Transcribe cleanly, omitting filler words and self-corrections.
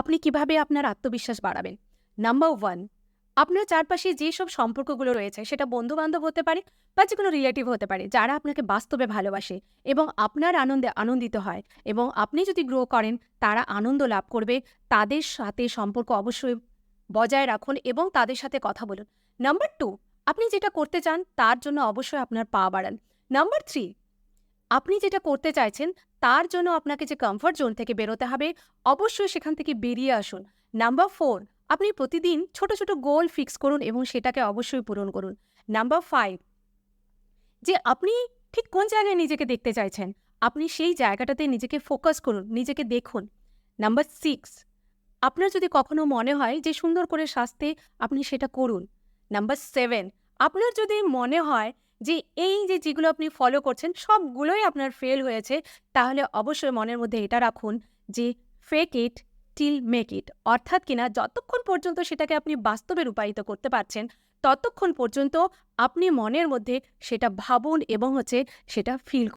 আপনি কিভাবে আপনার আত্মবিশ্বাস বাড়াবেন? নাম্বার 1, আপনার চারপাশে যেসব সম্পর্কগুলো রয়েছে সেটা বন্ধু-বান্ধব হতে পারে বা যেকোনো রিলেটিভ হতে পারে, যারা আপনাকে বাস্তবে ভালোবাসে এবং আপনার আনন্দে আনন্দিত হয় এবং আপনি যদি গ্রো করেন, তারা আনন্দ লাভ করবে। তাদের সাথে সম্পর্ক অবশ্যই বজায় রাখুন এবং তাদের সাথে কথা বলুন। নাম্বার 2, আপনি যেটা করতে চান তার জন্য অবশ্যই আপনার পা বাড়ান। নাম্বার 3, আপনি যেটা করতে চাইছেন তার জন্য আপনাকে যে কমফর্ট জোন থেকে বেরোতে হবে, অবশ্যই সেখান থেকে বেরিয়ে আসুন। নাম্বার 4, আপনি প্রতিদিন ছোট, ছোট গোল ফিক্স করুন এবং সেটাকে অবশ্যই পূরণ করুন। নাম্বার 5, যে আপনি ঠিক কোন জায়গায় নিজেকে দেখতে চাইছেন, আপনি সেই জায়গাটাতে নিজেকে ফোকাস করুন, নিজেকে দেখুন। নাম্বার 6, আপনার যদি কখনো মনে হয় যে সুন্দর করে সাজতে, আপনি সেটা করুন। নাম্বার 7, আপনার যদি মনে হয় যে এই যে যেগুলো আপনি ফলো করছেন সবগুলোই আপনার ফেল হয়েছে, তাহলে অবশ্যই মনের মধ্যে এটা রাখুন যে fake it till make it. অর্থাৎ কিনা যতক্ষণ পর্যন্ত সেটাকে আপনি বাস্তবে রূপায়িত করতে পারছেন, ততক্ষণ পর্যন্ত আপনি মনের মধ্যে সেটা ভাবুন এবং সেটা ফিল